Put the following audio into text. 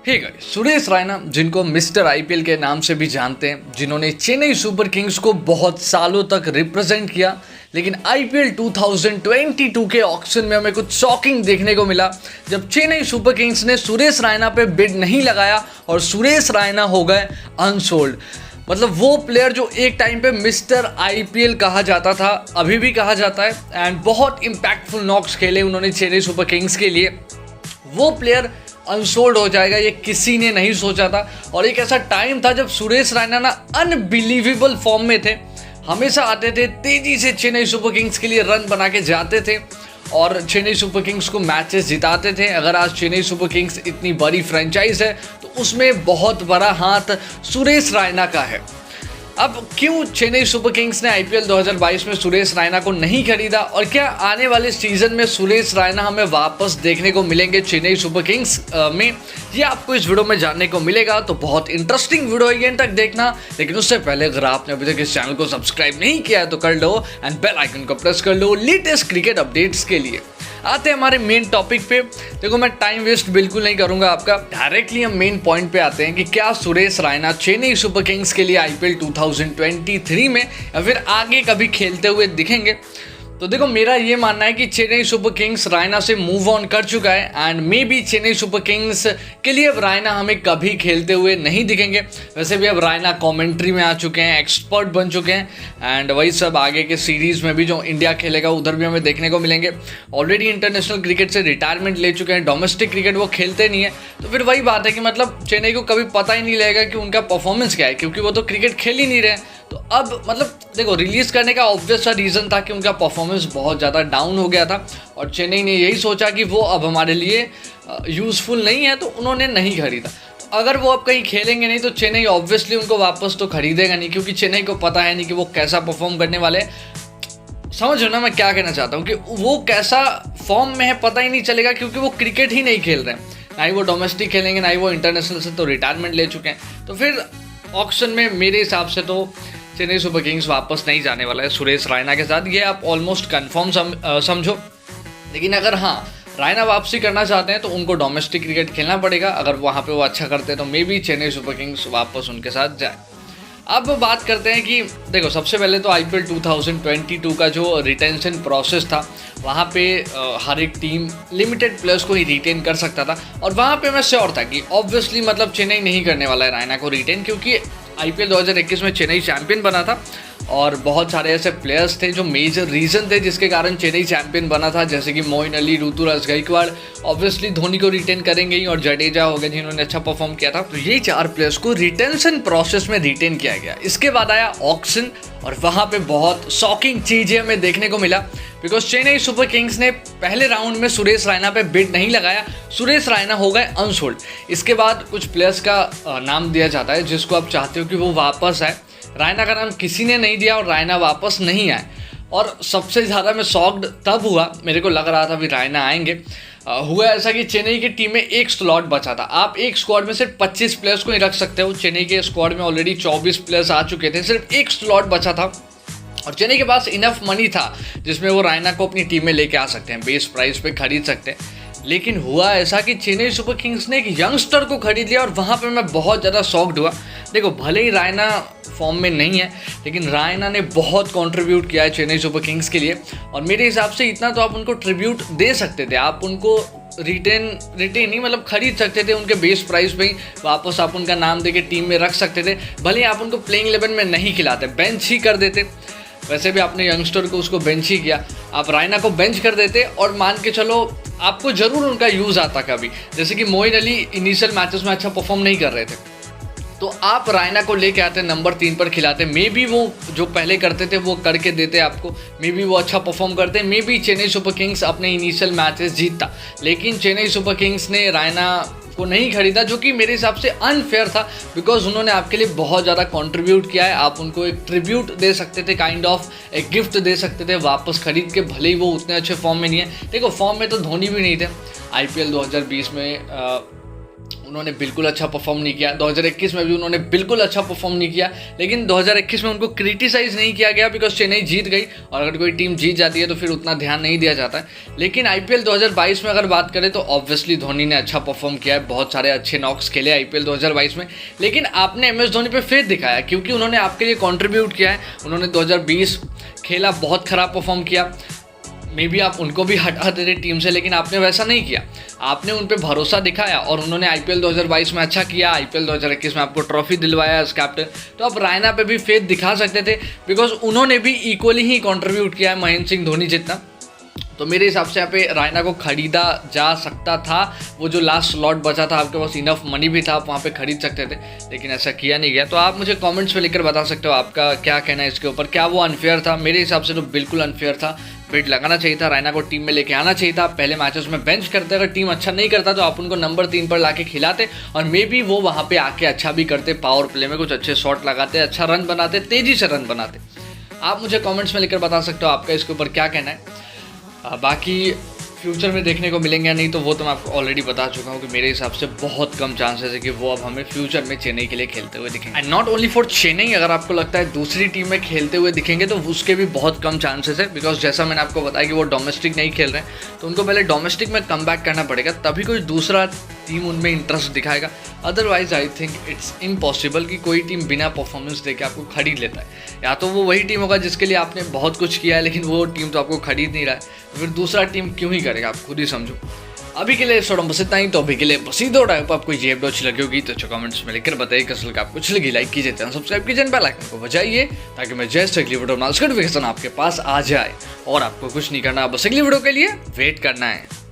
Hey guys, Suresh Raina जिनको mister IPL के नाम से भी जानते हैं, जिन्होंने चेन्नई सुपर किंग्स को बहुत सालों तक रिप्रेजेंट किया, लेकिन आईपीएल 2022 के ऑक्शन में हमें कुछ शॉकिंग देखने को मिला जब चेन्नई सुपर किंग्स ने सुरेश रैना पे बिड नहीं लगाया और सुरेश रैना हो गए अनसोल्ड। मतलब वो प्लेयर जो एक टाइम पे मिस्टर आईपीएल कहा जाता था, अभी भी कहा जाता है, एंड बहुत इम्पैक्टफुल नॉक्स खेले उन्होंने चेन्नई सुपर किंग्स के लिए, वो प्लेयर अनसोल्ड हो जाएगा ये किसी ने नहीं सोचा था। और एक ऐसा टाइम था जब सुरेश रैना ना अनबिलीवेबल फॉर्म में थे, हमेशा आते थे, तेजी से चेन्नई सुपर किंग्स के लिए रन बना के जाते थे और चेन्नई सुपर किंग्स को मैचेस जिताते थे। अगर आज चेन्नई सुपर किंग्स इतनी बड़ी फ्रेंचाइज है तो उसमें बहुत बड़ा हाथ सुरेश रैना का है। अब क्यों चेन्नई सुपर किंग्स ने आईपीएल 2022 में सुरेश रैना को नहीं खरीदा और क्या आने वाले सीजन में सुरेश रैना हमें वापस देखने को मिलेंगे चेन्नई सुपर किंग्स में, ये आपको इस वीडियो में जानने को मिलेगा। तो बहुत इंटरेस्टिंग वीडियो है, एंड तक देखना। लेकिन उससे पहले अगर आपने अभी तक इस चैनल को सब्सक्राइब नहीं किया है तो कर लो एंड बेल आइकन को प्रेस कर लो लेटेस्ट क्रिकेट अपडेट्स के लिए। आते हैं हमारे मेन टॉपिक पे। देखो, मैं टाइम वेस्ट बिल्कुल नहीं करूंगा आपका, डायरेक्टली हम मेन पॉइंट पे आते हैं कि क्या सुरेश रैना चेन्नई सुपर किंग्स के लिए आईपीएल 2023 में या फिर आगे कभी खेलते हुए दिखेंगे। तो देखो, मेरा ये मानना है कि चेन्नई सुपर किंग्स रैना से मूव ऑन कर चुका है and may be Chennai super Kings के लिए अब रैना हमें कभी खेलते हुए नहीं दिखेंगे। वैसे भी अब रैना कमेंट्री में आ चुके हैं, एक्सपर्ट बन चुके हैं एंड वही सब आगे के सीरीज़ में भी जो इंडिया खेलेगा उधर भी हमें देखने को मिलेंगे। ऑलरेडी इंटरनेशनल क्रिकेट से रिटायरमेंट ले चुके हैं, डोमेस्टिक क्रिकेट वो खेलते नहीं है। तो फिर वही बात है कि मतलब चेन्नई को कभी पता ही नहीं लगेगा कि उनका परफॉर्मेंस क्या है, क्योंकि वो तो क्रिकेट खेल ही नहीं रहे। तो अब मतलब देखो, रिलीज़ करने का ऑब्वियस सा रीज़न था कि उनका परफॉर्मेंस बहुत ज़्यादा डाउन हो गया था और चेन्नई ने यही सोचा कि वो अब हमारे लिए यूज़फुल नहीं है, तो उन्होंने नहीं खरीदा। तो अगर वो अब कहीं खेलेंगे नहीं तो चेन्नई ऑब्वियसली उनको वापस तो खरीदेगा नहीं, क्योंकि चेन्नई को पता है नहीं कि वो कैसा परफॉर्म करने वाले हैं। समझ लो ना मैं क्या कहना चाहता हूँ, कि वो कैसा फॉर्म में है पता ही नहीं चलेगा, क्योंकि वो क्रिकेट ही नहीं खेल रहे हैं, ना ही वो डोमेस्टिक खेलेंगे ना ही वो इंटरनेशनल से तो रिटायरमेंट ले चुके हैं। तो फिर ऑक्शन में मेरे हिसाब से तो चेन्नई सुपर किंग्स वापस नहीं जाने वाला है सुरेश रैना के साथ, ये आप ऑलमोस्ट कंफर्म समझो। लेकिन अगर हाँ रैना वापसी करना चाहते हैं तो उनको डोमेस्टिक क्रिकेट खेलना पड़ेगा। अगर वहाँ पे वो अच्छा करते हैं तो may be Chennai super Kings वापस उनके साथ जाए। अब बात करते हैं कि देखो, सबसे पहले तो आईपीएल 2022 का जो रिटेंशन प्रोसेस था, वहाँ पे हर एक टीम लिमिटेड प्लेयर्स को ही रिटेन कर सकता था और वहाँ पे मैं श्योर था कि ऑब्वियसली मतलब चेन्नई नहीं करने वाला है रैना को रिटेन, क्योंकि आईपीएल 2021 में चेन्नई चैंपियन बना था और बहुत सारे ऐसे प्लेयर्स थे जो मेजर रीज़न थे जिसके कारण चेन्नई चैंपियन बना था, जैसे कि मोइन अली, ऋतुराज गायकवाड़, ऑब्वियसली धोनी को रिटेन करेंगे ही, और जडेजा हो गए जिन्होंने अच्छा परफॉर्म किया था। तो ये 4 प्लेयर्स को रिटेंशन प्रोसेस में रिटेन किया गया। इसके बाद आया ऑक्शन और वहाँ पे बहुत शॉकिंग चीज़ें हमें देखने को मिला, बिकॉज चेन्नई सुपर किंग्स ने पहले राउंड में सुरेश रैना पे बिड नहीं लगाया, सुरेश रैना हो गए अनसोल्ड। इसके बाद कुछ प्लेयर्स का नाम दिया जाता है जिसको आप चाहते हो कि वो वापस आए। रैना का नाम किसी ने नहीं दिया और रैना वापस नहीं आए, और सबसे ज़्यादा मैं शॉक्ड तब हुआ, मेरे को लग रहा था भी रैना आएंगे। हुआ ऐसा कि चेन्नई की टीम में एक स्लॉट बचा था। आप एक स्क्वाड में सिर्फ 25 प्लेयर्स को ही रख सकते हो। चेन्नई के स्क्वाड में ऑलरेडी 24 प्लेयर्स आ चुके थे, सिर्फ एक स्लॉट बचा था और चेन्नई के पास इनफ मनी था जिसमें वो रैना को अपनी टीम में लेके आ सकते हैं, बेस प्राइस पे खरीद सकते हैं। लेकिन हुआ ऐसा कि चेन्नई सुपर किंग्स ने एक यंगस्टर को खरीद लिया और वहाँ पे मैं बहुत ज़्यादा शॉक्ड हुआ। देखो, भले ही रैना फॉर्म में नहीं है, लेकिन रैना ने बहुत कंट्रीब्यूट किया है चेन्नई सुपर किंग्स के लिए, और मेरे हिसाब से इतना तो आप उनको ट्रिब्यूट दे सकते थे। आप उनको रिटेन नहीं मतलब खरीद सकते थे, उनके बेस प्राइस पे ही वापस आप उनका नाम देके टीम में रख सकते थे। भले ही आप उनको प्लेइंग 11 में नहीं खिलाते, बेंच ही कर देते। वैसे भी आपने यंगस्टर को उसको बेंच ही किया, आप रैना को बेंच कर देते और मान के चलो आपको ज़रूर उनका यूज़ आता कभी। जैसे कि मोइन अली इनिशियल मैचेस में अच्छा परफॉर्म नहीं कर रहे थे, तो आप रैना को लेके आते, नंबर 3 पर खिलाते, मे बी वो जो पहले करते थे वो करके देते आपको, मे बी वो अच्छा परफॉर्म करते, may be Chennai super Kings अपने इनिशियल मैचेस जीतता। लेकिन चेन्नई सुपर किंग्स ने रैना को नहीं खरीदा, जो कि मेरे हिसाब से अनफेयर था, बिकॉज उन्होंने आपके लिए बहुत ज़्यादा कंट्रीब्यूट किया है। आप उनको एक ट्रिब्यूट दे सकते थे, काइंड ऑफ एक गिफ्ट दे सकते थे वापस खरीद के, भले ही वो उतने अच्छे फॉर्म में नहीं है। देखो, फॉर्म में तो धोनी भी नहीं थे आईपीएल 2020 में। उन्होंने बिल्कुल अच्छा परफॉर्म नहीं किया। 2021 में भी उन्होंने बिल्कुल अच्छा परफॉर्म नहीं किया, लेकिन 2021 में उनको क्रिटिसाइज़ नहीं किया गया बिकॉज चेन्नई जीत गई, और अगर कोई टीम जीत जाती है तो फिर उतना ध्यान नहीं दिया जाता है। लेकिन IPL 2022 में अगर बात करें तो ऑब्वियसली धोनी ने अच्छा परफॉर्म किया है, बहुत सारे अच्छे नॉक्स खेले IPL 2022 में। लेकिन आपने MS धोनी पे फेथ दिखाया क्योंकि उन्होंने आपके लिए कॉन्ट्रीब्यूट किया है। उन्होंने 2020 खेला, बहुत ख़राब परफॉर्म किया, मे बी आप उनको भी हटा देते टीम से, लेकिन आपने वैसा नहीं किया। आपने उन पर भरोसा दिखाया और उन्होंने IPL 2022 में अच्छा किया, IPL 2021 में आपको ट्रॉफी दिलवाया एज कैप्टन। तो आप रायना पे भी फेथ दिखा सकते थे बिकॉज उन्होंने भी इक्वली ही कंट्रीब्यूट किया है महेंद्र सिंह धोनी जितना। तो मेरे हिसाब से यहाँ पे रायना को खरीदा जा सकता था, वो जो लास्ट स्लॉट बचा था आपके पास इनफ मनी भी था, आप वहाँ पे खरीद सकते थे, लेकिन ऐसा किया नहीं गया। तो आप मुझे कमेंट्स में लिखकर बता सकते हो आपका क्या कहना है इसके ऊपर, क्या वो अनफेयर था? मेरे हिसाब से तो बिल्कुल अनफेयर था। बिड लगाना चाहिए था, रायना को टीम में लेके आना चाहिए था, पहले मैचेस में बेंच करते, अगर टीम अच्छा नहीं करता तो आप उनको नंबर 3 पर लाके खिलाते और मे बी वो वहाँ पे आके अच्छा भी करते, पावर प्ले में कुछ अच्छे शॉट लगाते, अच्छा रन बनाते, तेज़ी से रन बनाते। आप मुझे कमेंट्स में लिखकर बता सकते हो आपका इसके ऊपर क्या कहना है। बाकी फ्यूचर में देखने को मिलेंगे या नहीं तो वो तो मैं आपको ऑलरेडी बता चुका हूँ कि मेरे हिसाब से बहुत कम चांसेस है कि वो अब हमें फ्यूचर में चेन्नई के लिए खेलते हुए दिखेंगे। And not only for Chennai, अगर आपको लगता है दूसरी टीम में खेलते हुए दिखेंगे तो उसके भी बहुत कम चांसेस है बिकॉज जैसा मैंने आपको बताया कि वो डोमेस्टिक नहीं खेल रहे हैं, तो उनको पहले डोमेस्टिक में कम बैक करना पड़ेगा, तभी कोई दूसरा टीम उनमें इंटरेस्ट दिखाएगा। Otherwise I think it's impossible कि कोई टीम बिना परफॉर्मेंस देके आपको खरीद लेता है। या तो वो वही टीम होगा जिसके लिए आपने बहुत कुछ किया है लेकिन वो टीम तो आपको खरीद नहीं रहा है, तो फिर दूसरा टीम क्यों ही करेगा, आप खुद ही समझो। अभी के लिए थोड़ा बस इतना ही, तो अभी के लिए बस इतना टाइप आपको ये वीडियो अच्छी लगी होगी तो कमेंट्स में लिखकर बताइए कैसे लगा आपको। अच्छी लगी लाइक कीजिए, चैनल सब्सक्राइब कीजिए, बेल आइकन को बजाइए ताकि मैं जैसे अगली वीडियो नोटिफिकेशन आपके पास आ जाए। और आपको कुछ नहीं करना, बस अगली वीडियो के लिए वेट करना है।